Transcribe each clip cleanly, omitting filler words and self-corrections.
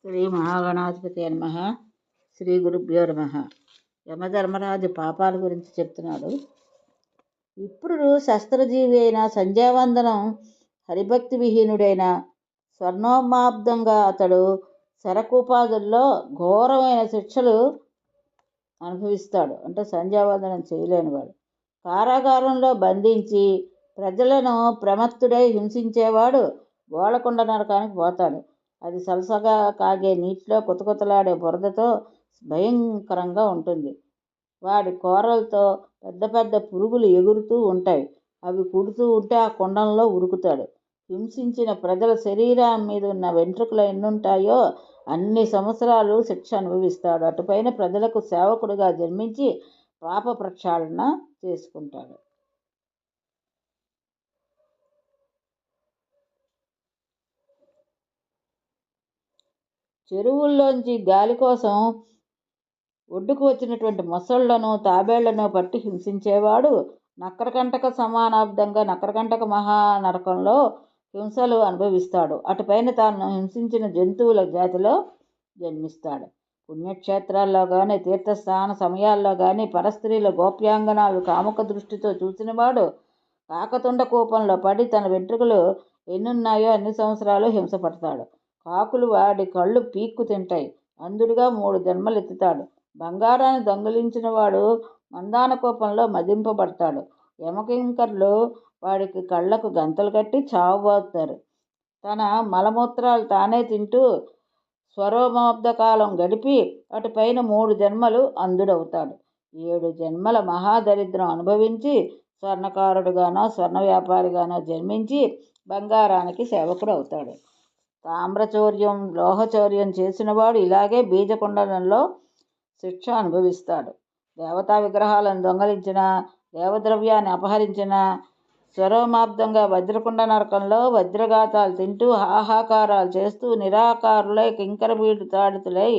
శ్రీ మహాగణాధిపతి నమః. శ్రీ గురుభ్యో నమః. యమధర్మరాజు పాపాల గురించి చెప్తున్నాడు. విప్రుడు శస్త్రజీవి అయిన సంధ్యావందనం హరిభక్తి విహీనుడైన స్వర్ణోమాబ్దంగా అతడు శరకూపాదుల్లో ఘోరమైన శిక్షలు అనుభవిస్తాడు. అంటే సంధ్యావందనం చేయలేనివాడు. కారాగారంలో బంధించి ప్రజలను ప్రమత్తుడై హింసించేవాడు గోళకొండ నరకానికి పోతాడు. అది సలసగా కాగే నీటిలో కొతకొతలాడే బురదతో భయంకరంగా ఉంటుంది. వాడి కోరలతో పెద్ద పెద్ద పురుగులు ఎగురుతూ ఉంటాయి. అవి కుడుతూ ఉంటే ఆ కుండంలో ఉరుకుతాడు. హింసించిన ప్రజల శరీరం మీద ఉన్న వెంట్రుకలు ఎన్నుంటాయో అన్ని సంవత్సరాలు శిక్ష అనుభవిస్తాడు. అటుపైన ప్రజలకు సేవకుడిగా జన్మించి పాప ప్రక్షాళన చేసుకుంటాడు. చెరువుల్లోంచి గాలి కోసం ఒడ్డుకు వచ్చినటువంటి మొసళ్లను తాబేళ్లను పట్టి హింసించేవాడు నక్కరకంటక సమానాబ్దంగా నక్కరకంటక మహానరకంలో హింసలు అనుభవిస్తాడు. అటుపైన తాను హింసించిన జంతువుల జాతిలో జన్మిస్తాడు. పుణ్యక్షేత్రాల్లో కానీ తీర్థస్థాన సమయాల్లో కానీ పరస్త్రీల గోప్యాంగనాలు కాముక దృష్టితో చూసినవాడు కాకతుండ కూపంలో పడి తన వెంట్రుకలు ఎన్నున్నాయో అన్ని సంవత్సరాలు హింసపడతాడు. కాకులు వాడి కళ్ళు పీక్కు తింటాయి. అంధుడిగా 3 జన్మలు ఎత్తుతాడు. బంగారాన్ని దొంగిలించిన వాడు మందాన కోపంలో మదింపబడతాడు. యమకింకర్లు వాడికి కళ్ళకు గంతలు కట్టి చావబోతారు. తన మలమూత్రాలు తానే తింటూ స్వరోమాబ్దకాలం గడిపి అటుపైన 3 జన్మలు అంధుడవుతాడు. 7 జన్మల మహాదరిద్రం అనుభవించి స్వర్ణకారుడుగానో స్వర్ణ వ్యాపారిగానో జన్మించి బంగారానికి సేవకుడు అవుతాడు. తామ్రచౌర్యం లోహచౌర్యం చేసినవాడు ఇలాగే బీజకుండలంలో శిక్ష అనుభవిస్తాడు. దేవతా విగ్రహాలను దొంగలించిన దేవద్రవ్యాన్ని అపహరించిన స్వరోమాబ్దంగా వజ్రకుండ నరకంలో వజ్రఘాతాలు తింటూ హాహాకారాలు చేస్తూ నిరాకారులై కింకరపీడితాడితులై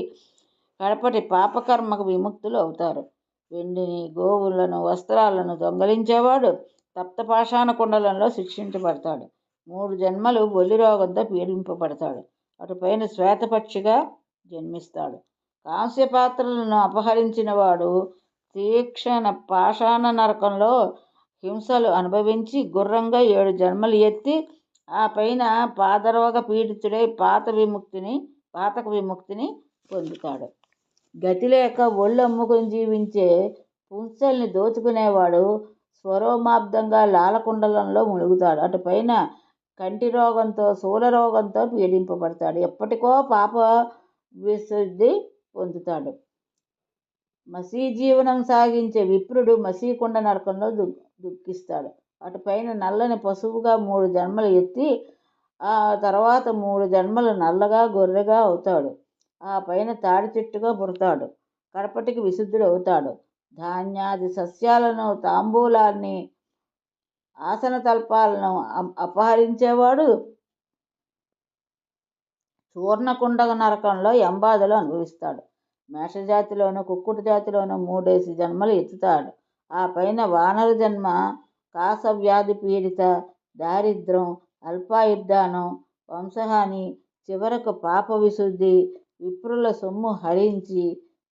కడపటి పాపకర్మకు విముక్తులు అవుతారు. వెండిని గోవులను వస్త్రాలను దొంగలించేవాడు తప్తపాషాణ కుండలంలో శిక్షించబడతాడు. 3 జన్మలు బొల్లి రోగంతో పీడింపబడతాడు. అటుపైన శ్వేతపక్షిగా జన్మిస్తాడు. కాంస్య పాత్రలను అపహరించిన వాడు తీక్షణ పాషాణ నరకంలో హింసలు అనుభవించి గుర్రంగా 7 జన్మలు ఎత్తి ఆ పైన పాదరోగ పీడితుడై పాతక విముక్తిని పొందుతాడు. గతి లేక ఒళ్ళు అమ్ముకుని జీవించే పుంసల్ని దోచుకునేవాడు స్వరోమాబ్దంగా లాలకుండలంలో మునుగుతాడు. అటుపైన కంటి రోగంతో శూల రోగంతో పీడింపబడతాడు. ఎప్పటికో పాప విశుద్ధి పొందుతాడు. మసీ జీవనం సాగించే విప్రుడు మసీకుండ నరకంలో దుఃఖిస్తాడు. అటుపైన నల్లని పశువుగా 3 జన్మలు ఎత్తి ఆ తర్వాత 3 జన్మలు నల్లగా గొర్రెగా అవుతాడు. ఆ పైన తాడి చెట్టుగా పుడతాడు. కడపటికి విశుద్ధుడు అవుతాడు. ధాన్యాది సస్యాలను తాంబూలాన్ని ఆసన తల్పాలను అపహరించేవాడు చూర్ణకుండ నరకంలో ఎంబాధలు అనుభవిస్తాడు. మేషజాతిలోను కుక్కుడు జాతిలోను 3 జన్మలు ఎత్తుతాడు. ఆ పైన వానర జన్మ కాసవ్యాధి పీడిత దారిద్రం అల్పాయుర్దానం వంశహాని చివరకు పాప విశుద్ధి విప్రుల సొమ్ము హరించి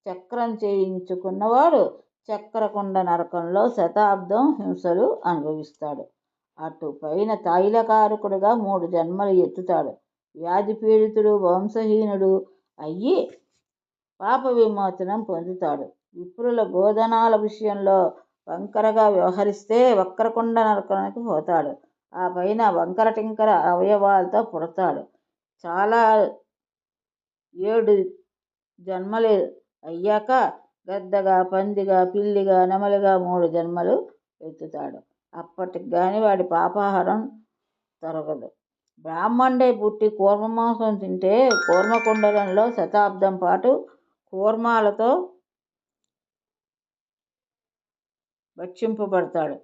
చక్రం చేయించుకున్నవాడు చక్రకుండ నరకంలో శతాబ్దం హింసలు అనుభవిస్తాడు. అటు పైన తైలకారకుడుగా 3 జన్మలు ఎత్తుతాడు. వ్యాధి పీడితుడు వంశహీనుడు అయ్యి పాప విమోచనం పొందుతాడు. విప్రుల గోధనాల విషయంలో వంకరగా వ్యవహరిస్తే వక్రకుండ నరకానికి పోతాడు. ఆ పైన వంకర టింకర అవయవాలతో పుడతాడు. చాలా 7 జన్మలు అయ్యాక గద్దగా పందిగా పిల్లిగా నెమలిగా 3 జన్మలు ఎత్తుతాడు. అప్పటికి గాని వాడి పాపాహారం తరగదు. బ్రాహ్మణుడై పుట్టి కూర్మమాంసం తింటే కూర్మకుండలంలో శతాబ్దం పాటు కూర్మాలతో భక్షింపబడతాడు.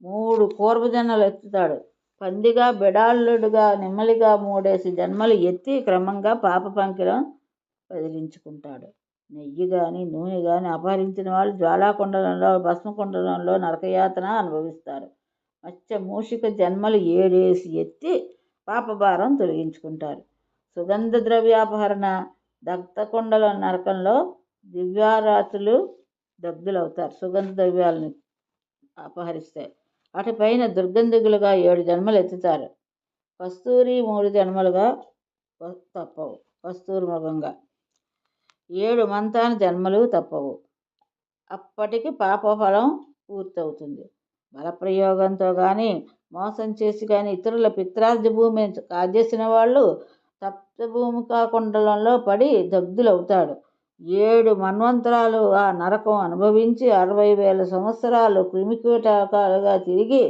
3 కూర్మజన్మలు ఎత్తుతాడు. పందిగా బిడాళ్ళుడుగా నెమ్మలిగా 3 జన్మలు ఎత్తి క్రమంగా పాప పంకిలం వదిలించుకుంటాడు. నెయ్యి కానీ నూనె కానీ అపహరించిన వాళ్ళు జ్వాలాకుండలంలో భస్మకుండలంలో నరకయాతన అనుభవిస్తారు. మత్స్య మూషిక జన్మలు 7 ఎత్తి పాపభారం తొలగించుకుంటారు. సుగంధ ద్రవ్యాపహరణ దగ్ధకుండల నరకంలో దివ్యారాతులు దగ్ధులవుతారు సుగంధ ద్రవ్యాలను అపహరిస్తే. అటుపైన దుర్గంధికులుగా 7 జన్మలు ఎత్తుతారు. కస్తూరి 3 జన్మలుగా తప్పవు. కస్తూరి మృగంగా 7 మంతాన జన్మలు తప్పవు. అప్పటికి పాపఫలం పూర్తవుతుంది. బలప్రయోగంతో కానీ మోసం చేసి కానీ ఇతరుల పిత్రార్జ భూమిని కాజేసిన వాళ్ళు సప్తభూమికా కుండలంలో పడి దగ్ధులవుతాడు. 7 మన్వంతరాలు ఆ నరకం అనుభవించి 60,000 సంవత్సరాలు క్రిమికీటకాలుగా తిరిగి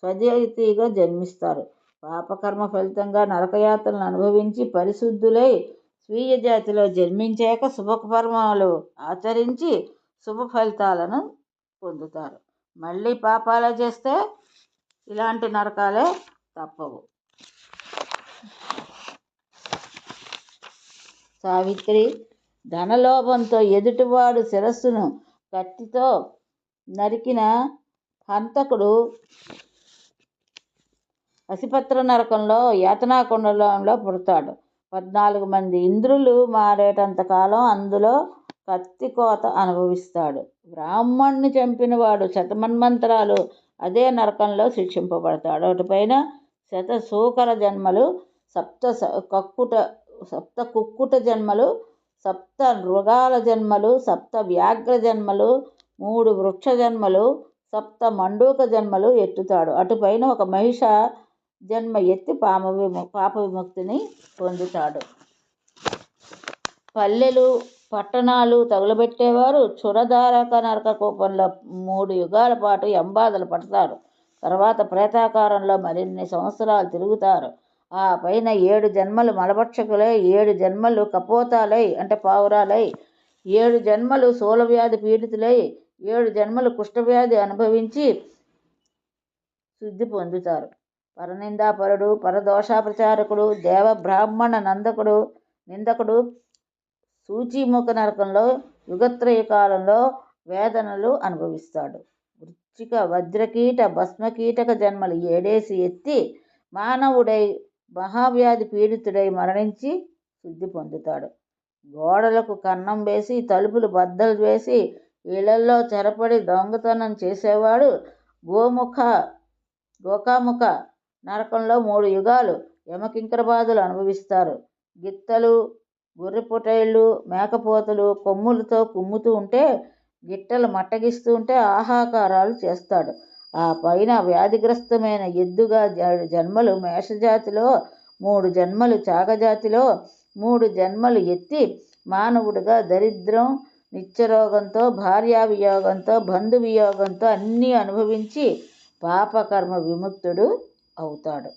స్వజాతిగా జన్మిస్తారు. పాపకర్మ ఫలితంగా నరకయాత్రలను అనుభవించి పరిశుద్ధులై స్వీయ జాతిలో జన్మించాక శుభకర్మలు ఆచరించి శుభ ఫలితాలను పొందుతారు. మళ్ళీ పాపాలు చేస్తే ఇలాంటి నరకాలే తప్పవు. సావిత్రి ధనలోభంతో ఎదుటివాడు శిరస్సును కత్తితో నరికిన హంతకుడు అసిపత్ర నరకంలో యాతనాకుండలంలో పుడతాడు. 14 మంది ఇంద్రులు మారేటంత కాలం అందులో కత్తి కోత అనుభవిస్తాడు. బ్రాహ్మణ్ణి చంపినవాడు శతమన్వంతరాలు అదే నరకంలో శిక్షింపబడతాడు. అటుపైన శతశూకర జన్మలు, సప్త కుక్కుట జన్మలు, 7 మృగాల జన్మలు, 7 వ్యాఘ్ర జన్మలు, 3 వృక్ష జన్మలు, 7 మండూక జన్మలు ఎత్తుతాడు. అటుపైన ఒక మహిష జన్మ ఎత్తి పాప విముక్తిని పొందుతాడు. పల్లెలు పట్టణాలు తగులబెట్టేవారు క్షురధారక నరక కూపంలో 3 యుగాల పాటు ఎంబాధలు పడతారు. తర్వాత ప్రేతాకారంలో మరిన్ని సంవత్సరాలు తిరుగుతారు. ఆ పైన 7 జన్మలు మలభక్షకులై, 7 జన్మలు కపోతాలై అంటే పావురాలై, 7 జన్మలు శూలవ్యాధి పీడితులై, 7 జన్మలు కుష్ఠవ్యాధి అనుభవించి శుద్ధి పొందుతారు. పరనిందాపరుడు, పరదోషాప్రచారకుడు, దేవ బ్రాహ్మణ నిందకుడు సూచీముఖ నరకంలో యుగత్రయ కాలంలో వేదనలు అనుభవిస్తాడు. వృశ్చిక వజ్రకీట భస్మకీటక జన్మలు 7 ఎత్తి మానవుడై మహావ్యాధి పీడితుడై మరణించి శుద్ధి పొందుతాడు. గోడలకు కన్నం వేసి తలుపులు బద్దలు వేసి ఇళ్లల్లో చెరపడి దొంగతనం చేసేవాడు గోకాముఖ నరకంలో 3 యుగాలు యమకింకర బాధలు అనుభవిస్తారు. గిత్తలు, గొర్రెపొటేళ్ళు, మేకపోతలు కొమ్ములతో కుమ్ముతూ ఉంటే, గిట్టలు మట్టగిస్తూ ఉంటే ఆహాకారాలు చేస్తాడు. ఆ పైన వ్యాధిగ్రస్తమైన ఎద్దుగా 7 జన్మలు మేషజాతిలో, 3 జన్మలు చాగజాతిలో, 3 జన్మలు ఎత్తి మానవుడిగా దరిద్రం, నిత్యరోగంతో, భార్యావియోగంతో, బంధు వియోగంతో అన్నీ అనుభవించి పాపకర్మ విముక్తుడు అవుతాడు.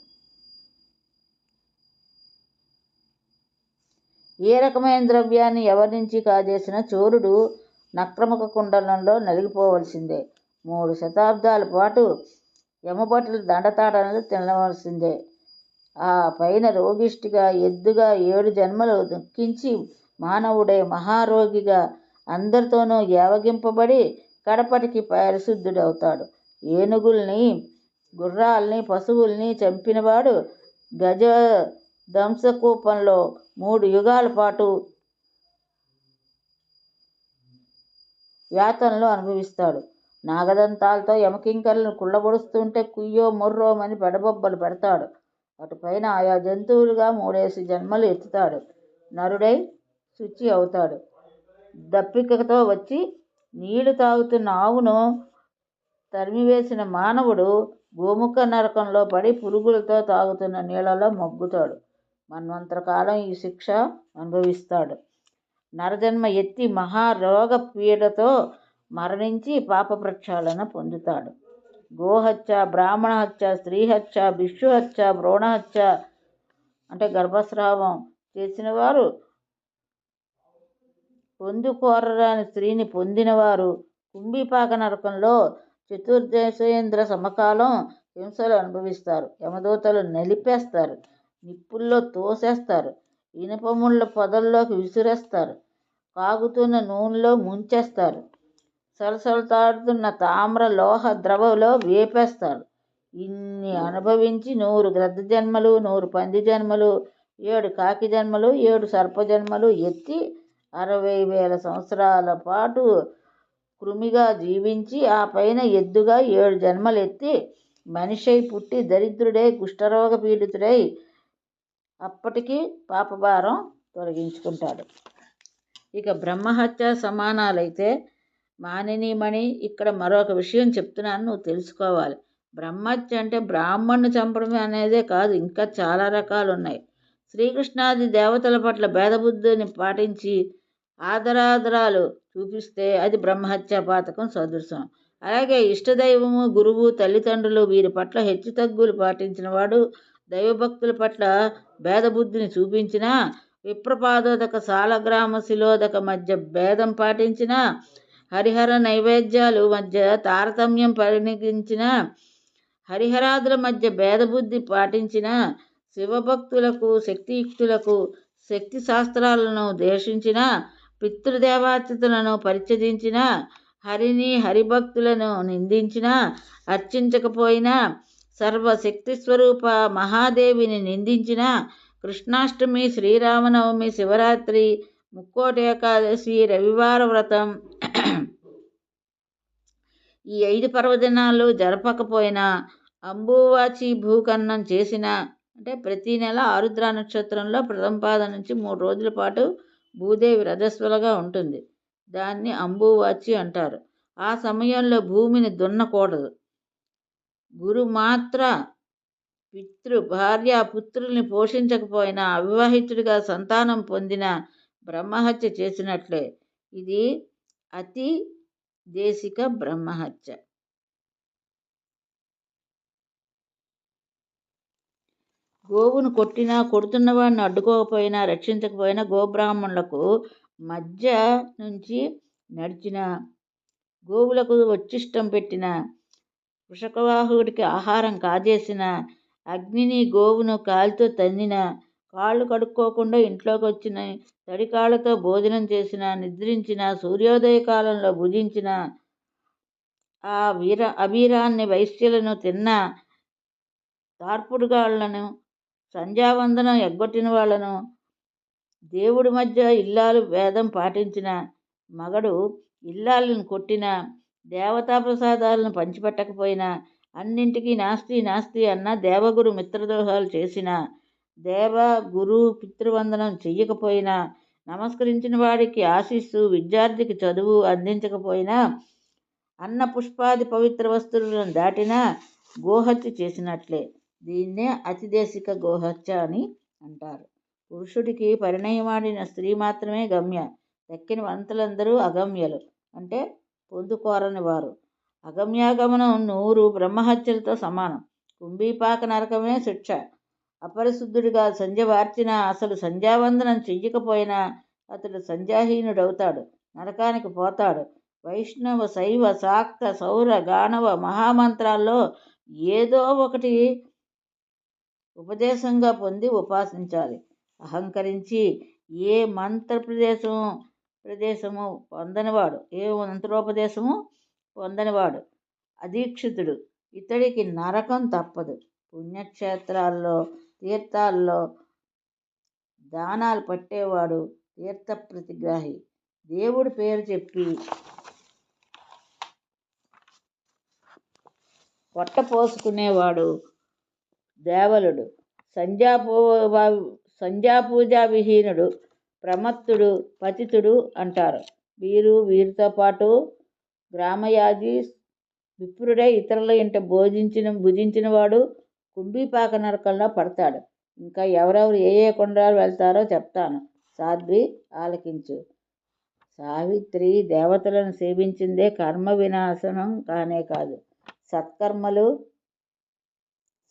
ఏ రకమైన ద్రవ్యాన్ని ఎవరి నుంచి కాజేసిన చోరుడు నక్రముఖ కుండలంలో నలిగిపోవలసిందే. 3 శతాబ్దాల పాటు యమభటుల దండతాడనలు తినవలసిందే. ఆ పైన రోగిష్టిగా ఎద్దుగా 7 జన్మలు దుఃఖించి మానవుడై మహారోగిగా అందరితోనూ ఏవగింపబడి కడపటికి పరిశుద్ధుడవుతాడు. ఏనుగుల్ని, గుర్రాల్ని, పశువుల్ని చంపినవాడు గజ దంశకూపంలో 3 యుగాల పాటు యాతనలు అనుభవిస్తాడు. నాగదంతాలతో యమకింకరులను కుళ్ళబొడుస్తుంటే కుయ్యో మొర్రోమని పెడబొబ్బలు పెడతాడు. అటుపైన ఆయా జంతువులుగా 3 జన్మలు ఎత్తుతాడు. నరుడై శుచి అవుతాడు. దప్పికతో వచ్చి నీళ్లు తాగుతున్న ఆవును తరిమివేసిన మానవుడు గోముఖ నరకంలో పడి పురుగులతో తాగుతున్న నీళ్లలో మొగ్గుతాడు. మన్వంతర కాలం ఈ శిక్ష అనుభవిస్తాడు. నరజన్మ ఎత్తి మహారోగ పీడతో మరణించి పాప ప్రక్షాళన పొందుతాడు. గోహత్య, బ్రాహ్మణ హత్య, స్త్రీ హత్య, భిక్షుహత్య, భ్రూణహత్య అంటే గర్భస్రావం చేసిన వారు, పొందుకోరరాని స్త్రీని పొందినవారు కుంభీపాక నరకంలో చతుర్దశేంద్ర సమకాలం హింసలు అనుభవిస్తారు. యమదూతలు నలిపేస్తారు, నిప్పుల్లో తోసేస్తారు, ఇనుపముళ్ళ పొదల్లోకి విసిరేస్తారు, కాగుతున్న నూనెలో ముంచేస్తారు, సలసలతాడుతున్న తామ్ర లోహ ద్రవంలో వేపేస్తారు. ఇన్ని అనుభవించి 100 గ్రద్ద జన్మలు, 100 పంది జన్మలు, 7 కాకి జన్మలు 7 సర్పజన్మలు ఎత్తి 60,000 సంవత్సరాల పాటు కృమిగా జీవించి ఆ పైన ఎద్దుగా 7 జన్మలు ఎత్తి మనిషై పుట్టి దరిద్రుడై కుష్ఠరోగ పీడితుడై అప్పటికి పాపభారం తొలగించుకుంటాడు. ఇక బ్రహ్మహత్య సమానాలైతే మానినీమణి ఇక్కడ మరొక విషయం చెప్తున్నాను, నువ్వు తెలుసుకోవాలి. బ్రహ్మహత్య అంటే బ్రాహ్మణ్ణి చంపడం అనేదే కాదు, ఇంకా చాలా రకాలు ఉన్నాయి. శ్రీకృష్ణాది దేవతల పట్ల భేదబుద్ధిని పాటించి ఆదరాదరాలు చూపిస్తే అది బ్రహ్మహత్యా పాతకం సదృశం. అలాగే ఇష్టదైవము, గురువు, తల్లిదండ్రులు వీరి పట్ల హెచ్చుతగ్గులు పాటించిన వాడు దైవభక్తుల పట్ల భేదబుద్ధిని చూపించిన, విప్రపాదోదక సాలగ్రామ శిలోదక మధ్య భేదం పాటించిన, హరిహర నైవేద్యాలు మధ్య తారతమ్యం పరిగణించిన, హరిహరాదుల మధ్య భేదబుద్ధి పాటించిన, శివభక్తులకు శక్తియుక్తులకు శక్తి శాస్త్రాలను దేశించిన, పితృదేవాతిథులను పరిత్యజించిన, హరిని హరిభక్తులను నిందించిన, అర్చించకపోయినా సర్వశక్తి స్వరూప మహాదేవిని నిందించిన, కృష్ణాష్టమి, శ్రీరామనవమి, శివరాత్రి, ముక్కోటి ఏకాదశి, రవివార వ్రతం ఈ 5 పర్వదినాలు జరపకపోయినా, అంబువాచి భూకన్నం చేసిన, అంటే ప్రతి నెల ఆరుద్ర నక్షత్రంలో ప్రథమ పాదం నుంచి 3 రోజుల పాటు భూదేవి రజస్వలగా ఉంటుంది. దాన్ని అంబువాచి అంటారు. ఆ సమయంలో భూమిని దున్నకూడదు. గురుమాత్ర పితృ భార్య పుత్రుల్ని పోషించకపోయినా అవివాహితుడిగా సంతానం పొందిన బ్రహ్మహత్య చేసినట్లే. ఇది అతి దేశిక బ్రహ్మహత్య. గోవును కొట్టినా, కొడుతున్నవాడిని అడ్డుకోకపోయినా, రక్షించకపోయినా, గోబ్రాహ్మణులకు మధ్య నుంచి నడిచిన, గోవులకు ఉచ్ఛిష్టం పెట్టిన, వృషకవాహకుడికి ఆహారం కాజేసిన, అగ్నిని గోవును కాలితో తన్నిన, కాళ్ళు కడుక్కోకుండా ఇంట్లోకి వచ్చిన, తడి కాళ్ళతో భోజనం చేసిన, నిద్రించిన, సూర్యోదయ కాలంలో భుజించిన, ఆ అబీరాన్ని వైశ్యులను తిన్న, తార్పుడుగాళ్లను, సంధ్యావందనం ఎగ్గొట్టిన వాళ్లను, దేవుడి మధ్య ఇల్లాలు వేదం పాటించిన, మగడు ఇల్లాలను కొట్టిన, దేవతా ప్రసాదాలను పంచిపెట్టకపోయినా, అన్నింటికీ నాస్తి నాస్తి అన్న, దేవగురు మిత్రద్రోహాలు చేసిన, దేవ గురు పితృవందనం చెయ్యకపోయినా, నమస్కరించిన వాడికి ఆశీస్సు, విద్యార్థికి చదువు అందించకపోయినా, అన్న పుష్పాది పవిత్ర వస్తువులను దాటినా గోహత్య చేసినట్లే. దీన్నే అతిదేశిక గోహత్య అని అంటారు. పురుషుడికి పరిణయమాడిన స్త్రీ మాత్రమే గమ్య. దక్కిన వంతులందరూ అగమ్యలు, అంటే పొందుకోరని వారు. అగమ్యాగమనం 100 బ్రహ్మహత్యలతో సమానం. కుంభీపాక నరకమే శిక్ష. అపరిశుద్ధుడిగా సంధ్య వార్చినా, అసలు సంధ్యావందనం చెయ్యకపోయినా అతడు సంధ్యాహీనుడవుతాడు, నరకానికి పోతాడు. వైష్ణవ, శైవ, శాక్త, సౌర, గాణవ మహామంత్రాల్లో ఏదో ఒకటి ఉపదేశంగా పొంది ఉపాసించాలి. అహంకరించి ఏ ప్రదేశము పొందనివాడు, ఏ మంత్రోపదేశము పొందనివాడు అదీక్షితుడు. ఇతడికి నరకం తప్పదు. పుణ్యక్షేత్రాల్లో, తీర్థాల్లో దానాలు పట్టేవాడు తీర్థ ప్రతిగ్రాహి. దేవుడి పేరు చెప్పి పొట్ట పోసుకునేవాడు దేవలుడు. సంధ్యాపూజా విహీనుడు, ప్రమత్తుడు, పతితుడు అంటారు. వీరితో పాటు గ్రామయాజి, విప్రుడై ఇతరుల ఇంట భుజించిన వాడు కుంభీపాక నరకంలో పడతాడు. ఇంకా ఎవరెవరు ఏ కొండలు వెళ్తారో చెప్తాను, సాధ్వి ఆలకించు. సావిత్రి దేవతలను సేవించిందే కర్మ వినాశనం కానే కాదు. సత్కర్మలు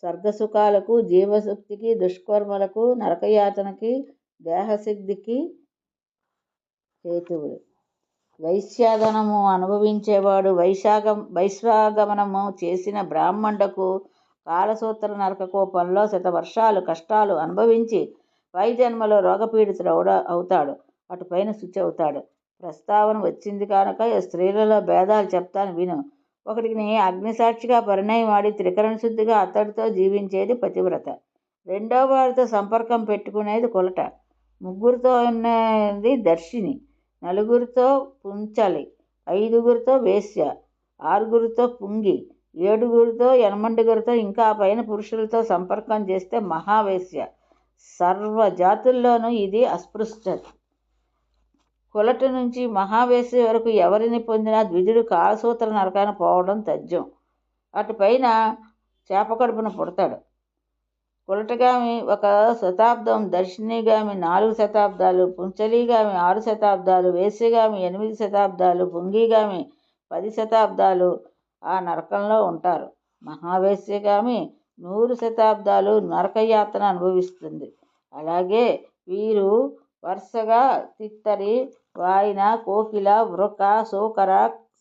స్వర్గసుఖాలకు, జీవశక్తికి, దుష్కర్మలకు, నరకయాతనకి, దేహసిద్ధికి హేతువులు. వైశ్యాధనము అనుభవించేవాడు వైశ్వాగమనము చేసిన బ్రాహ్మణులకు కాలసూత్ర నరక కోపంలో శతవర్షాలు కష్టాలు అనుభవించి పై జన్మలో రోగపీడితుడు అవుతాడు. అటుపైన శుచి అవుతాడు. ప్రస్తావన వచ్చింది కనుక స్త్రీలలో భేదాలు చెప్తాను విను. ఒకటికి అగ్నిసాక్షిగా పరిణయం ఆడి త్రికరణ శుద్ధిగా అతడితో జీవించేది పతివ్రత. రెండో వారితో సంపర్కం పెట్టుకునేది కొలట. ముగ్గురితో ఉన్నది దర్శిని, నలుగురితో పుంచలి, ఐదుగురితో వేశ్య, ఆరుగురితో పుంగి, ఏడుగురితో యనమండుగురితో ఇంకా పైన పురుషులతో సంపర్కం చేస్తే మహావేశ్య. సర్వ జాతుల్లోనూ ఇది అస్పృశ్యత. కొలట నుంచి మహావేశ్య వరకు ఎవరిని పొందినా ద్విజుడు కాలసూత్ర నరకాన్ని పోవడం తథ్యం. అటుపైన చేపకడుపున పుడతాడు. కొలటగామి 1 శతాబ్దం, దర్శినిగామి 4 శతాబ్దాలు, పుంచలిగామి 6 శతాబ్దాలు, వేశ్యగామి 8 శతాబ్దాలు, పుంగిగామి 10 శతాబ్దాలు ఆ నరకంలో ఉంటారు. మహావేశ్యగామి 100 శతాబ్దాలు నరకయాతన అనుభవిస్తుంది. అలాగే వీరు వరుసగా తిత్తరి, వాయిన, కోకిల, వృక, శూకర,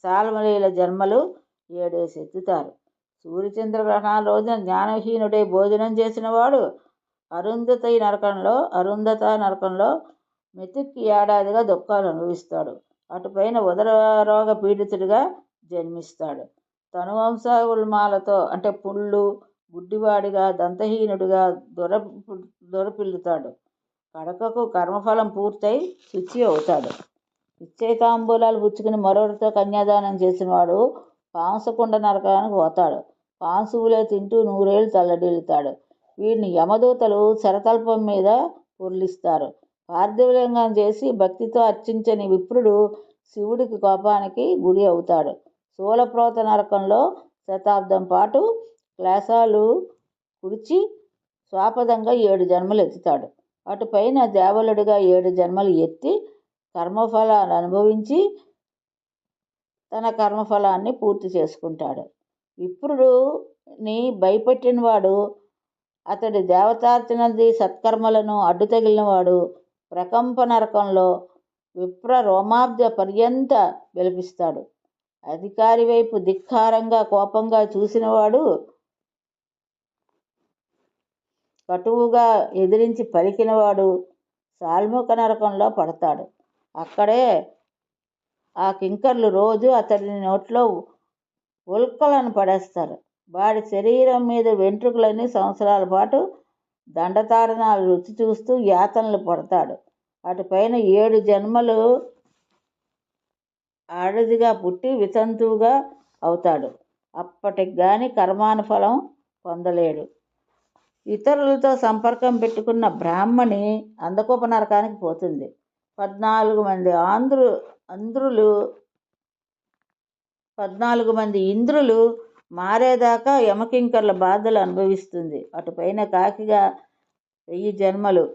సాల్మలీల జన్మలు 7 ఎత్తుతారు. సూర్యచంద్రగ్రహణాల రోజున జ్ఞానహీనుడై భోజనం చేసినవాడు అరుంధత నరకంలో మెతుక్కి ఏడాదిగా దుఃఖాలు అనుభవిస్తాడు. అటుపైన ఉదరరోగ పీడితుడిగా జన్మిస్తాడు. తనువంశోన్మాలతో అంటే పుళ్ళు, గుడ్డివాడిగా, దంతహీనుడిగా దొరపిల్లుతాడు. కడకకు కర్మఫలం పూర్తయి శుచి అవుతాడు. నిశ్చయితాంబూలాలు పుచ్చుకుని మరొకరితో కన్యాదానం చేసినవాడు పాంసకుండ నరకానికి పోతాడు. పాంసువులే తింటూ 100 ఏళ్ళు తల్లడిల్లుతాడు. వీడిని యమదూతలు శరతల్పం మీద పొర్లిస్తారు. పార్థివలింగం చేసి భక్తితో అర్చించని విప్రుడు శివుడికి కోపానికి గురి అవుతాడు. శూలప్రోత నరకంలో శతాబ్దం పాటు క్లేశాలు కుడిచి స్వాపదంగా 7 జన్మలు ఎత్తుతాడు. అటుపైన దేవలుడిగా 7 జన్మలు ఎత్తి కర్మఫలాన్ని అనుభవించి తన కర్మఫలాన్ని పూర్తి చేసుకుంటాడు. విప్రుడుని భయపెట్టినవాడు, అతడి దేవతార్చనది సత్కర్మలను అడ్డు తగిలినవాడు ప్రకంప నరకంలో విప్ర రోమాబ్జ పర్యంత విలపిస్తాడు. అధికారి వైపు ధిక్కారంగా కోపంగా చూసినవాడు కటువుగా ఎదిరించి పలికినవాడు సాల్ముఖ నరకంలో పడతాడు. అక్కడే ఆ కింకర్లు రోజు అతడి నోట్లో ఉల్కలను పడేస్తారు. వాడి శరీరం మీద వెంట్రుకలన్నీ సంవత్సరాల పాటు దండతాడనాలు రుచి చూస్తూ యాతనలు పడతాడు. అటుపైన 7 జన్మలు ఆడదిగా పుట్టి వితంతువుగా అవుతాడు. అప్పటికి గాని కర్మానుఫలం పొందలేడు. ఇతరులతో సంపర్కం పెట్టుకున్న బ్రాహ్మణి అంధకూప నరకానికి పోతుంది. 14 మంది ఇంద్రులు మారేదాకా యమకింకర్ల బాధలు అనుభవిస్తుంది. అటుపైన కాకిగా 1000 జన్మలు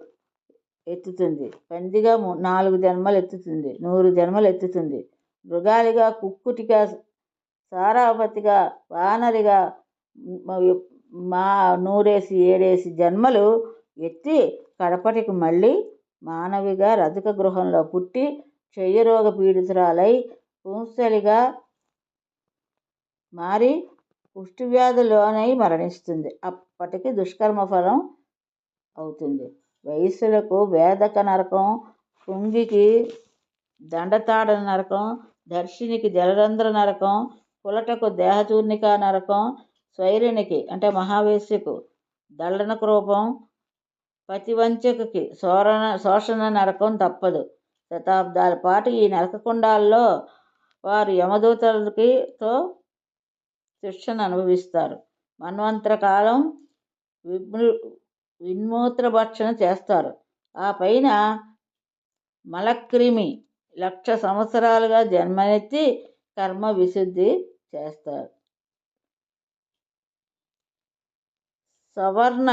ఎత్తుతుంది. పందిగా 4 జన్మలు ఎత్తుతుంది. 100 జన్మలు ఎత్తుతుంది. మృగాలిగా, కుక్కుటిగా, సారావతిగా, వానరిగా 107 జన్మలు ఎత్తి కడపటికి మళ్ళీ మానవిగా రజక గృహంలో పుట్టి క్షయరోగ పీడితురాలై పుంసలిగా మారి పుష్టివ్యాధిలోనై మరణిస్తుంది. అప్పటికి దుష్కర్మ ఫలం అవుతుంది. వైశ్యులకు వేదక నరకం, పుంగికి దండతాడన నరకం, దర్శినికి జలరంధ్ర నరకం, కులటకు దేహచూర్ణికా నరకం, స్వైరిణికి అంటే మహావేశ్యకు దళనక రూపం, పతివంచకకి శోషణ నరకం తప్పదు. శతాబ్దాల పాటు ఈ నరకకుండాల్లో వారు యమదూతలతో శిక్షను అనుభవిస్తారు. మన్వంతర కాలం విన్మూత్ర భక్షణ చేస్తారు. ఆ పైన మలక్రిమి 1,00,000 సంవత్సరాలుగా జన్మనెత్తి కర్మ విశుద్ధి చేస్తారు. సవర్ణ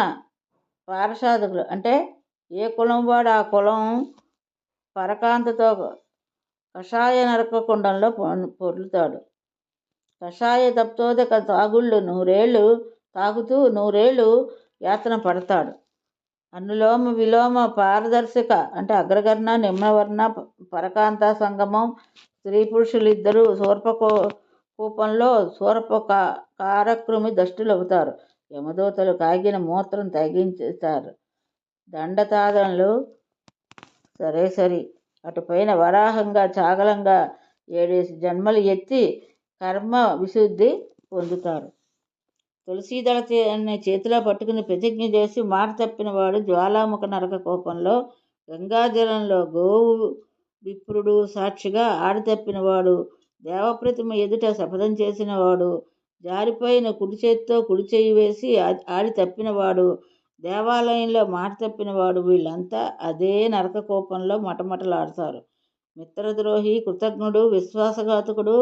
పారషాదకులు అంటే ఏ కులం వాడు ఆ కులం పరకాంతతో కషాయ నరకకుండంలో పొర్లుతాడు. కషాయ తప్తోదక తాగుళ్ళు 100 ఏళ్ళు తాగుతూ 100 ఏళ్ళు యాతన పడతాడు. అనులోమ విలోమ పారదర్శక అంటే అగ్రవర్ణ నిమ్నవర్ణ పరకాంత సంగమం, స్త్రీ పురుషులిద్దరూ కూపంలో శూర్ప కారకృమి దష్టులవుతారు. యమదూతలు కాగిన మూత్రం తగ్గించుతారు. దండతాదనలు సరి అటుపైన వరాహంగా చాగలంగా 7 జన్మలు ఎత్తి కర్మ విశుద్ధి పొందుతారు. తులసీదళాన్ని చేతిలో పట్టుకుని ప్రతిజ్ఞ చేసి మాట తప్పినవాడు జ్వాలాముఖ నరక కోపంలో గంగాజలంలో గోవు విప్రుడు సాక్షిగా ఆడి తప్పినవాడు, దేవప్రతిమ ఎదుట శపథం చేసినవాడు, జారిపోయిన కుడి చేతితో కుడి చేయి వేసి ఆడి తప్పినవాడు, దేవాలయంలో మాట తప్పినవాడు, వీళ్ళంతా అదే నరక కోపంలో మటమటలాడతారు. మిత్రద్రోహి, కృతజ్ఞుడు, విశ్వాసఘాతకుడు,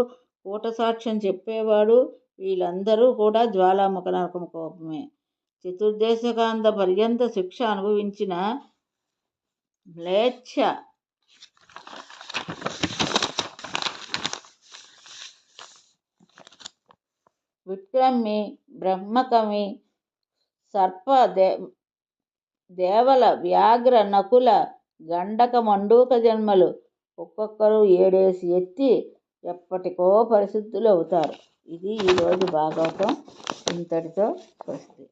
కూటసాక్ష్యం చెప్పేవాడు, వీళ్ళందరూ కూడా జ్వాలాముఖ నరకం కోపమే. చతుర్దేశకాంత పర్యంత శిక్ష అనుభవించిన మ్లేచ్ఛ విక్రమి, బ్రహ్మకమి, సర్ప, దేవల, వ్యాఘ్ర, నకుల, గండక, మండూక జన్మలు ఒక్కొక్కరు 7 ఎత్తి ఎప్పటికో పరిశుద్ధులు అవుతారు. ఇది ఈరోజు భాగవతం. ఇంతటితో స్వస్తి.